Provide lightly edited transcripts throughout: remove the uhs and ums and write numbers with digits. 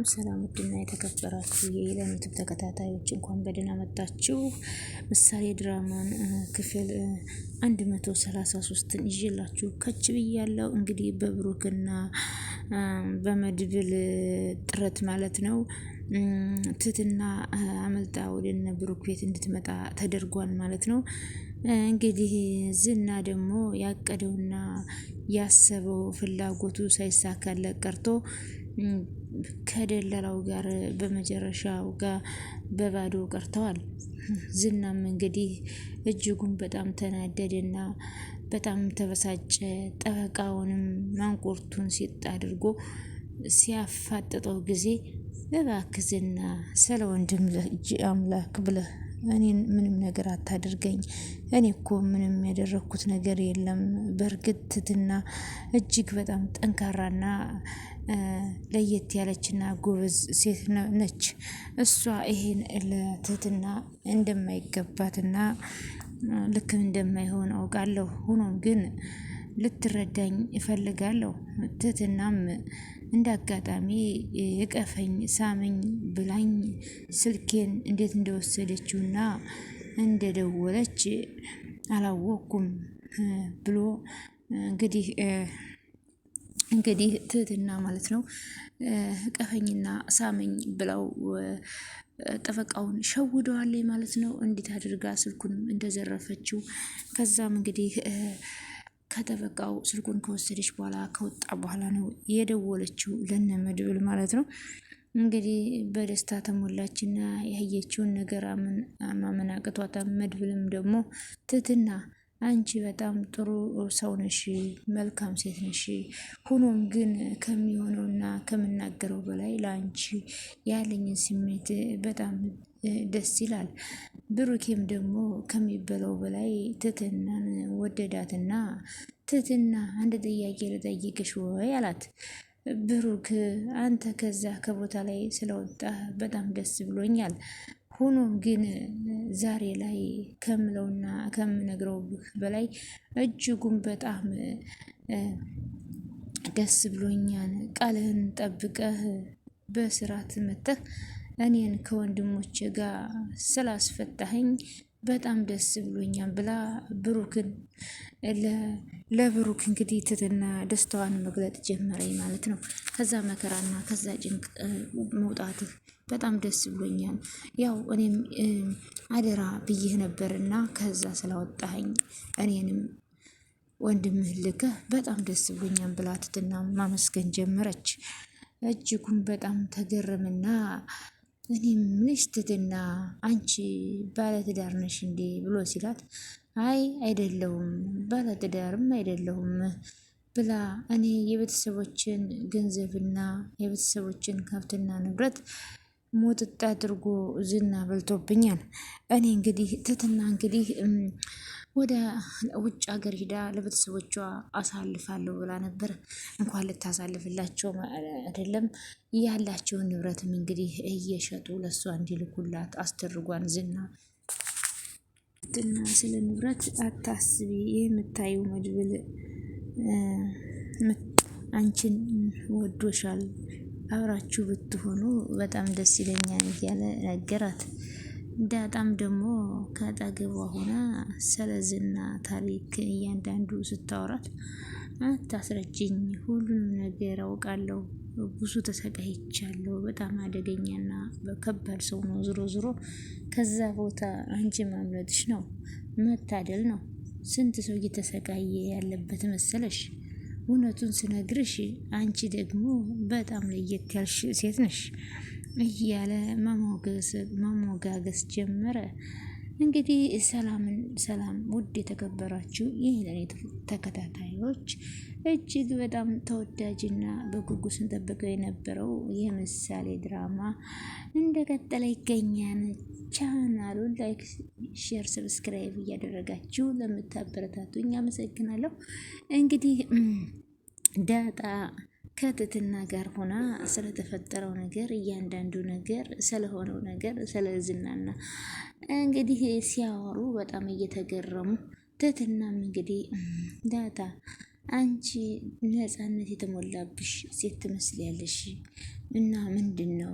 ሰላም ውድና የተከበራችሁ የኢለን ዩቲዩብ ተከታታዮች እንኳን በደህና መጣችሁ። ምሳሌ ድራማን ክፍል 133ን ይዤላችሁ ከች ብያለሁ። እንግዲህ በብሩክና በመድብል ጥረት ማለት ነው ትትና አመልጣ ወደነ ብሩክ ቤት እንድትመጣ ተደርጓል ማለት ነው። እንግዲህ ዝና ደግሞ ያቀደውና ያሰበው ፍላጎቱ ሳይሳካለት ቀርቶ ከደላላው ጋር በመጨረሻው ጋር በባዶ ቀርተዋል። ዝናም እንግዲህ እጅጉን በጣም ተናደደና በጣም ተበሳጨ። ጠበቃውንም ማንቆርቱን ሲጥ አድርጎ ሲያፋጥጠው ጊዜ እባክህ ዝና ስለ ወንድም ልጅ አምላክ ብለህ እኔን ምንም ነገር አታድርገኝ። እኔ እኮ ምንም ያደረኩት ነገር የለም። በእርግጥ ትትና እጅግ በጣም ጠንካራና ለየት ያለችና ጎበዝ ሴት ነች። እሷ ይሄን ለትትና እንደማይገባትና ልክም እንደማይሆን አውቃለሁ። ሆኖም ግን ልትረዳኝ እፈልጋለሁ። ትትናም እንዳጋጣሚ እቀፈኝ ሳመኝ ብላኝ ስልኬን እንዴት እንደወሰደችውና እንደደወለች አላወቅኩም ብሎ እንግዲህ ትህትና ማለት ነው እቀፈኝና ሳመኝ ብለው ጠበቃውን ሸውደዋለች ማለት ነው። እንዴት አድርጋ ስልኩንም እንደዘረፈችው ከዛም እንግዲህ ከጠበቃው ስልኩን ከወሰደች በኋላ ከወጣ በኋላ ነው የደወለችው ለነ መድብል ማለት ነው። እንግዲህ በደስታ ተሞላችና ያየችውን ነገር ማመን አቅቷታ። መድብልም ደግሞ ትህትና አንቺ በጣም ጥሩ ሰው ነሽ፣ መልካም ሴት ነሽ። ሆኖም ግን ከሚሆነውና ከምናገረው በላይ ለአንቺ ያለኝን ስሜት በጣም ደስ ይላል። ብሩኬም ደግሞ ከሚበለው በላይ ትህትናን ወደዳትና ትህትና አንድ ጥያቄ ልጠይቅሽ ወይ አላት። ብሩክ አንተ ከዛ ከቦታ ላይ ስለወጣህ በጣም ደስ ብሎኛል። ሆኖም ግን ዛሬ ላይ ከምለውና ከምነግረው በላይ እጅጉን በጣም ደስ ብሎኛል። ቃልህን ጠብቀህ በስርዓት መተህ እኔን ከወንድሞቼ ጋር ስላስፈታኸኝ በጣም ደስ ብሎኛል ብላ ብሩክን ለብሩክ እንግዲህ ትህትና ደስታዋን መግለጥ ጀመረኝ ማለት ነው። ከዛ መከራና ከዛ ጭንቅ መውጣትህ በጣም ደስ ብሎኛል። ያው እኔም አደራ ብዬህ ነበርና ከዛ ስላወጣኸኝ እኔንም ወንድምህ ልከህ በጣም ደስ ብሎኛል ብላ ትህትና ማመስገን ጀመረች። እጅጉን በጣም ተገረምና እኔም ምንሽ ትህትና አንቺ ባለትዳር ነሽ እንዴ ብሎ ሲላት አይ አይደለሁም ባለትዳርም አይደለሁም ብላ እኔ የቤተሰቦችን ገንዘብና የቤተሰቦችን ከብትና ንብረት ሞጥጥ አድርጎ ዝና በልቶብኛል። እኔ እንግዲህ ትህትና እንግዲህ ወደ ውጭ ሀገር ሂዳ ለቤተሰቦቿ አሳልፋለሁ ብላ ነበር። እንኳን ልታሳልፍላቸው አይደለም ያላቸውን ንብረትም እንግዲህ እየሸጡ ለሷ እንዲልኩላት አስደርጓን። ዝና ስለ ንብረት አታስቢ፣ የምታዩ መድብል አንቺን ወዶሻል፣ አብራችሁ ብትሆኑ በጣም ደስ ይለኛል እያለ ነገራት። ዳጣም ደግሞ ከአጠገቧ ሆና ስለ ዝና ታሪክ እያንዳንዱ ስታወራት አታስረጅኝ፣ ሁሉንም ነገር አውቃለሁ፣ ብዙ ተሰቃይቻለሁ፣ በጣም አደገኛና በከባድ ሰው ነው። ዝሮ ዝሮ ከዛ ቦታ አንቺ ማምለጥሽ ነው መታደል ነው። ስንት ሰው እየተሰቃየ ያለበት መሰለሽ። እውነቱን ስነግርሽ አንቺ ደግሞ በጣም ለየት ያልሽ ሴት ነሽ እያለ ማሞጋገስ ጀመረ። እንግዲህ ሰላም ውድ የተከበራችሁ የኢለን ተከታታዮች እጅግ በጣም ተወዳጅና በጉጉት ስንጠብቀው የነበረው የምሳሌ ድራማ እንደቀጠለ ይገኛል። ቻናሉን ላይክ፣ ሼር፣ ሰብስክራይብ እያደረጋችሁ ለምታበረታቱኝ አመሰግናለሁ። እንግዲህ ዳጣ ከትህትና ጋር ሆና ስለተፈጠረው ነገር እያንዳንዱ ነገር ስለሆነው ነገር ስለ ዝናና እንግዲህ ሲያወሩ በጣም እየተገረሙ ትህትናም እንግዲህ ዳጣ አንቺ ነፃነት የተሞላብሽ ሴት ትመስያለሽ፣ እና ምንድን ነው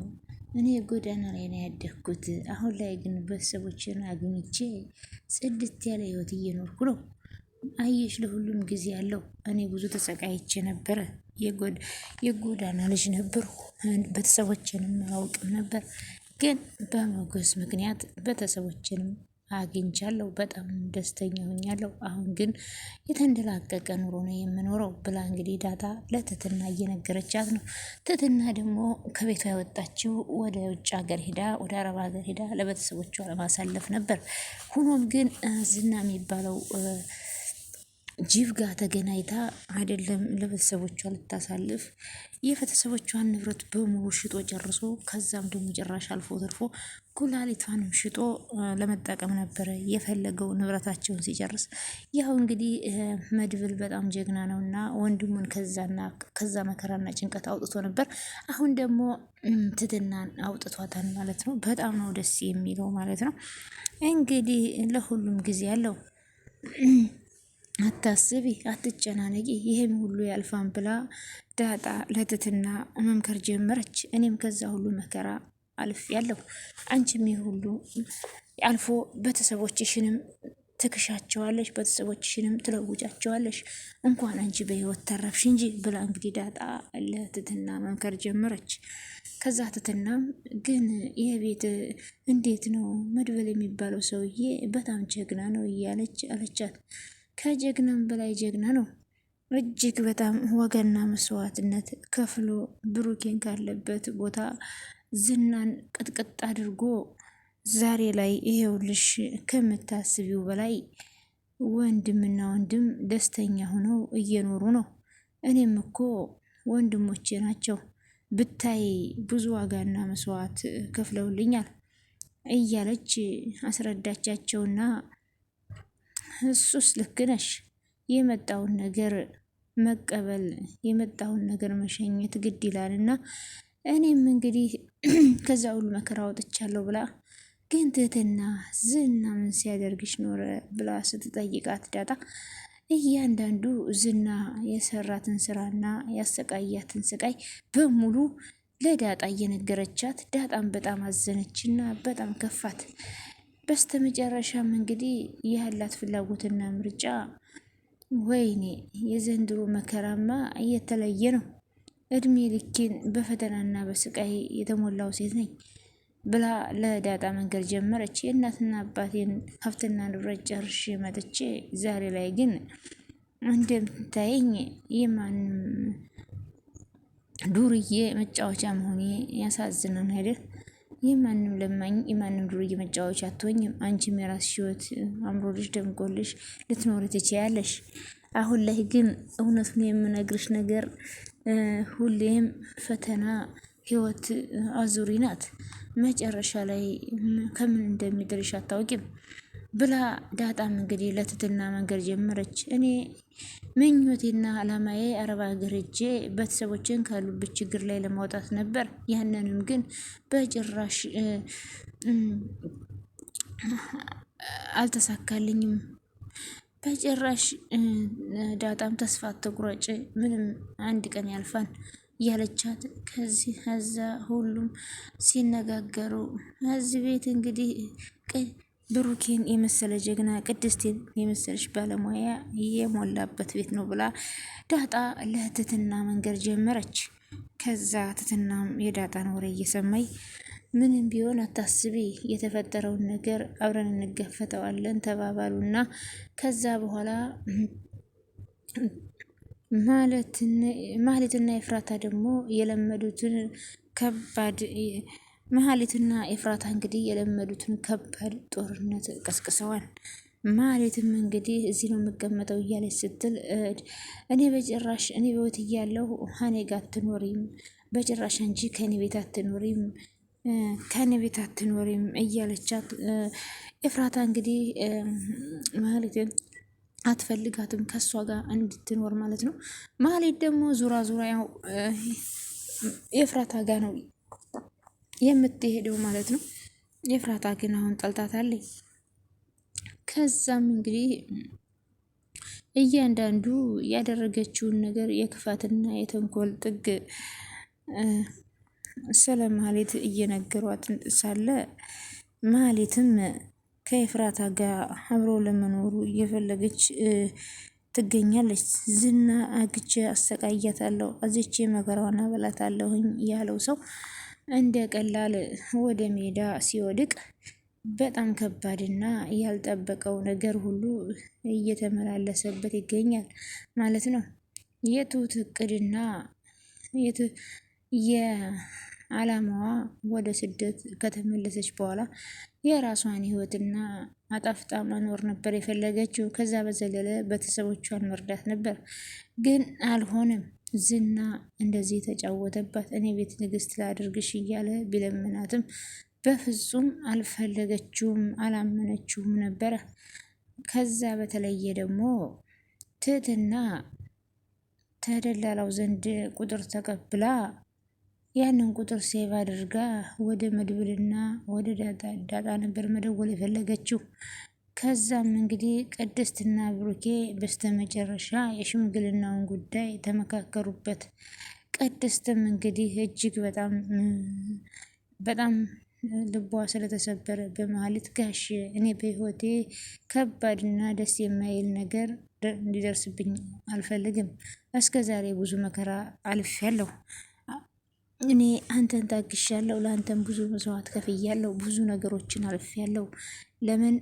እኔ ጎዳና ላይ ነው ያደግኩት። አሁን ላይ ግን ቤተሰቦችን አግኝቼ ጽድት ያለ ህይወት እየኖርኩ ነው። አየሽ ለሁሉም ጊዜ አለው። እኔ ብዙ ተሰቃይቼ ነበረ። የጎዳና ልጅ ነበርኩ። ቤተሰቦችንም አላውቅም ነበር። ግን በሞገስ ምክንያት ቤተሰቦችንም አግኝቻለሁ። በጣም ደስተኛ ሆኛለሁ። አሁን ግን የተንደላቀቀ ኑሮ ነው የምኖረው ብላ እንግዲህ ዳጣ ለትትና እየነገረቻት ነው። ትትና ደግሞ ከቤቷ የወጣችው ወደ ውጭ ሀገር ሄዳ ወደ አረብ ሀገር ሄዳ ለቤተሰቦቿ ለማሳለፍ ነበር። ሆኖም ግን ዝና የሚባለው ጅብ ጋር ተገናኝታ አይደለም ለቤተሰቦቿ ልታሳልፍ የቤተሰቦቿን ንብረት በሙሉ ሽጦ ጨርሶ ከዛም ደግሞ ጭራሽ አልፎ ተርፎ ኩላሊቷንም ሽጦ ለመጠቀም ነበረ የፈለገው ንብረታቸውን ሲጨርስ። ያው እንግዲህ መድብል በጣም ጀግና ነውና ወንድሙን ከዛ መከራና ጭንቀት አውጥቶ ነበር። አሁን ደግሞ ትትናን አውጥቷታል ማለት ነው። በጣም ነው ደስ የሚለው ማለት ነው። እንግዲህ ለሁሉም ጊዜ አለው። አታስቢ፣ አትጨናነቂ፣ ይሄም ሁሉ ያልፋን ብላ ዳጣ ለትትና መምከር ጀመረች። እኔም ከዛ ሁሉ መከራ አልፌያለሁ። አንቺም ይሄ ሁሉ አልፎ ቤተሰቦችሽንም ትክሻቸዋለሽ፣ ቤተሰቦችሽንም ትለውጫቸዋለሽ። እንኳን አንቺ በህይወት ተረፍሽ እንጂ ብላ እንግዲህ ዳጣ ለትትና መምከር ጀመረች። ከዛ ትትናም ግን ይሄ ቤት እንዴት ነው መድበል የሚባለው ሰውዬ በጣም ጀግና ነው እያለች አለቻት። ከጀግናም በላይ ጀግና ነው። እጅግ በጣም ዋጋና መስዋዕትነት ከፍሎ ብሩኬን ካለበት ቦታ ዝናን ቅጥቅጥ አድርጎ ዛሬ ላይ ይሄውልሽ ከምታስቢው በላይ ወንድምና ወንድም ደስተኛ ሆነው እየኖሩ ነው። እኔም እኮ ወንድሞቼ ናቸው ብታይ ብዙ ዋጋና መስዋዕት ከፍለውልኛል እያለች አስረዳቻቸውና እሱስ ልክ ነሽ፣ የመጣውን ነገር መቀበል የመጣውን ነገር መሸኘት ግድ ይላልና እኔም እንግዲህ ከዛ ሁሉ መከራ ወጥቻለሁ ብላ ግን ትህትና ዝና ምን ሲያደርግሽ ኖረ ብላ ስትጠይቃት ዳጣ እያንዳንዱ ዝና የሰራትን ስራና ያሰቃያትን ስቃይ በሙሉ ለዳጣ እየነገረቻት ዳጣም በጣም አዘነችና በጣም ከፋት። በስተመጨረሻም እንግዲህ ያላት ፍላጎትና ምርጫ ወይኔ የዘንድሮ መከራማ እየተለየ ነው፣ እድሜ ልኬን በፈተናና በስቃይ የተሞላው ሴት ነኝ ብላ ለዳጣ መንገድ ጀመረች። የእናትና አባቴን ሀብትና ንብረት ጨርሼ መጥቼ ዛሬ ላይ ግን እንደምታየኝ የማንም ዱርዬ መጫወቻ መሆኔ ያሳዝናል አይደል? የማንም ለማኝ የማንም ዱርዬ መጫወቻ አትሆኝም። አንቺም የራስሽ ህይወት አምሮልሽ ደምቆልሽ ልትኖሪ ትችያለሽ። አሁን ላይ ግን እውነቱን የምነግርሽ ነገር ሁሌም ፈተና ህይወት አዙሪ ናት። መጨረሻ ላይ ከምን እንደሚደርሽ አታውቂም ብላ ዳጣም እንግዲህ ለትትና መንገድ ጀመረች። እኔ ምኞቴና አላማዬ አረብ ሀገር ሄጄ ቤተሰቦችን ካሉበት ችግር ላይ ለማውጣት ነበር። ያንንም ግን በጭራሽ አልተሳካልኝም። በጭራሽ ዳጣም ተስፋ አትቁረጭ፣ ምንም አንድ ቀን ያልፋል ያለቻት ከዛ ሁሉም ሲነጋገሩ እዚህ ቤት እንግዲህ ብሩኬን የመሰለ ጀግና ቅድስቴን የመሰለች ባለሙያ የሞላበት ቤት ነው ብላ ዳጣ ለትትና መንገድ ጀመረች። ከዛ ትትናም የዳጣን ወሬ እየሰማይ ምንም ቢሆን አታስቢ፣ የተፈጠረውን ነገር አብረን እንገፈተዋለን ተባባሉና ከዛ በኋላ ማህሌትና ኤፍራታ ደግሞ የለመዱትን ከባድ ማህሌትና ኤፍራታ እንግዲህ የለመዱትን ከባድ ጦርነት ቀስቅሰዋል። ማህሌትም እንግዲህ እዚህ ነው የምቀመጠው እያለች ስትል እኔ በጭራሽ እኔ በህይወት እያለሁ እኔ ጋር አትኖሪም፣ በጭራሽ አንቺ ከኔ ቤት አትኖሪም፣ ከኔ ቤት አትኖሪም እያለቻት ኤፍራታ እንግዲህ ማህሌትን አትፈልጋትም ከሷ ጋር እንድትኖር ማለት ነው። ማህሌት ደግሞ ዙራ ዙራ ያው ኤፍራታ ጋር ነው የምትሄደው ማለት ነው። ኤፍራታ ግን አሁን ጠልታታለች። ከዛም እንግዲህ እያንዳንዱ ያደረገችውን ነገር የክፋትና የተንኮል ጥግ ስለ ማህሌት እየነገሯት ሳለ ማህሌትም ከኤፍራታ ጋር አብሮ ለመኖሩ እየፈለገች ትገኛለች። ዝና አግቼ አሰቃያታለሁ፣ አዝቼ መከራዋን አበላታለሁኝ ያለው ሰው እንደ ቀላል ወደ ሜዳ ሲወድቅ በጣም ከባድና ያልጠበቀው ነገር ሁሉ እየተመላለሰበት ይገኛል ማለት ነው። የትሁት እቅድና የዓላማዋ ወደ ስደት ከተመለሰች በኋላ የራሷን ህይወትና አጣፍጣ መኖር ነበር የፈለገችው። ከዛ በዘለለ ቤተሰቦቿን መርዳት ነበር፣ ግን አልሆነም። ዝና እንደዚህ ተጫወተባት። እኔ ቤት ንግስት ላድርግሽ እያለ ቢለምናትም በፍጹም አልፈለገችውም፣ አላመነችውም ነበረ። ከዛ በተለየ ደግሞ ትህትና ተደላላው ዘንድ ቁጥር ተቀብላ ያንን ቁጥር ሴቭ አድርጋ ወደ መድብልና ወደ ዳጣ ነበር መደወል የፈለገችው። ከዛም እንግዲህ ቅድስትና ብሩኬ በስተመጨረሻ የሽምግልናውን ጉዳይ ተመካከሩበት። ቅድስትም እንግዲህ እጅግ በጣም ልቧ ስለተሰበረ በማህሌት ጋሽ እኔ በህይወቴ ከባድና ደስ የማይል ነገር እንዲደርስብኝ አልፈልግም። እስከ ዛሬ ብዙ መከራ አልፌያለሁ። እኔ አንተን ታግሻለሁ፣ ለአንተን ብዙ መስዋዕት ከፍያለሁ፣ ብዙ ነገሮችን አልፌያለሁ። ለምን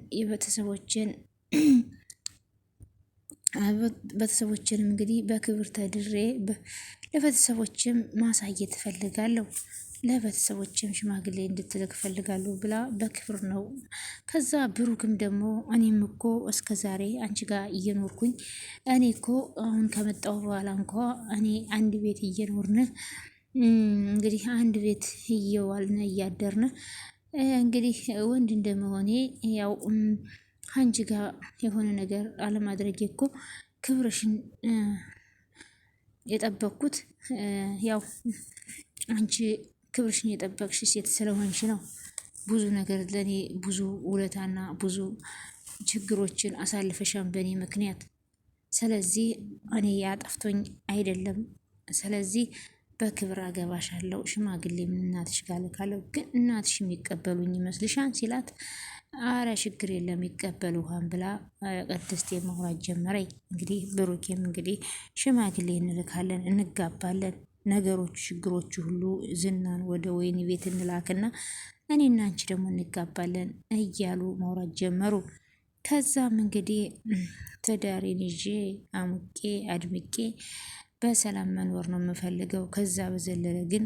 ቤተሰቦችንም እንግዲህ በክብር ተድሬ ለቤተሰቦችም ማሳየት እፈልጋለሁ፣ ለቤተሰቦችም ሽማግሌ እንድትልክ እፈልጋለሁ ብላ በክብር ነው። ከዛ ብሩክም ደግሞ እኔም እኮ እስከ ዛሬ አንቺ ጋር እየኖርኩኝ እኔ እኮ አሁን ከመጣሁ በኋላ እንኳ እኔ አንድ ቤት እየኖርን እንግዲህ አንድ ቤት እየዋልን እያደርን እንግዲህ ወንድ እንደመሆኔ ያው አንቺ ጋር የሆነ ነገር አለማድረጌ እኮ ክብርሽን የጠበቅኩት ያው አንቺ ክብርሽን የጠበቅሽ ሴት ስለሆንሽ ነው። ብዙ ነገር ለኔ ብዙ ውለታና ብዙ ችግሮችን አሳልፈሻን በእኔ ምክንያት። ስለዚህ እኔ ያጠፍቶኝ አይደለም። ስለዚህ በክብር አገባሻለሁ፣ ሽማግሌ ምን እናትሽ ጋር ልካለሁ፣ ግን እናትሽ የሚቀበሉኝ ይመስልሻል ሲላት፣ አረ ችግር የለም ይቀበሉሃን ብላ ቅድስት ማውራት ጀመረኝ። እንግዲህ ብሩኬም እንግዲህ ሽማግሌ እንልካለን፣ እንጋባለን፣ ነገሮቹ ችግሮቹ ሁሉ ዝናን ወደ ወይኒ ቤት እንላክና እኔና አንቺ ደግሞ እንጋባለን እያሉ ማውራት ጀመሩ። ከዛም እንግዲህ ትዳሬን ይዤ አሙቄ አድምቄ በሰላም መኖር ነው የምፈልገው። ከዛ በዘለለ ግን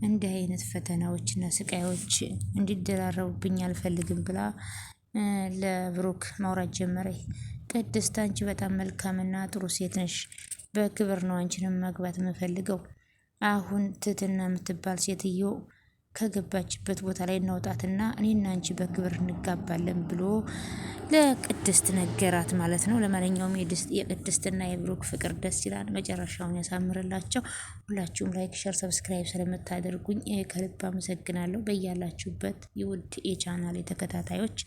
እንዲህ አይነት ፈተናዎችና ስቃዮች እንዲደራረቡብኝ አልፈልግም ብላ ለብሩክ ማውራት ጀመረች። ቅድስት አንቺ በጣም መልካምና ጥሩ ሴት ነሽ፣ በክብር ነው አንቺንም ማግባት የምፈልገው። አሁን ትህትና የምትባል ሴትዮ ከገባችበት ቦታ ላይ እናውጣትና እኔና አንቺ በክብር እንጋባለን ብሎ ለቅድስት ነገራት ማለት ነው። ለማንኛውም የቅድስትና የብሩክ ፍቅር ደስ ይላል፣ መጨረሻውን ያሳምርላቸው። ሁላችሁም ላይክ፣ ሸር፣ ሰብስክራይብ ስለምታደርጉኝ ከልብ አመሰግናለሁ። በያላችሁበት የውድ የቻናል ተከታታዮች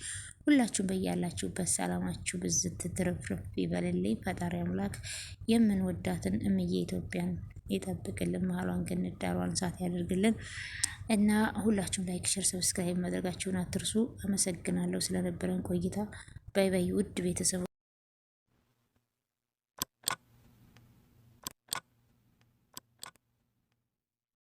ሁላችሁም በያላችሁበት ሰላማችሁ ብዝት ትርፍርፍ ይበልልኝ። ፈጣሪ አምላክ የምንወዳትን እምዬ ኢትዮጵያን ይጠብቅልን፣ መሀሏን ገነት ዳሯን እሳት ያደርግልን እና ሁላችሁም ላይክ፣ ሸር፣ ሰብስክራይብ ማድረጋችሁን አትርሱ። አመሰግናለሁ ስለነበረን ቆይታ። ባይ ባይ ውድ ቤተሰቦች።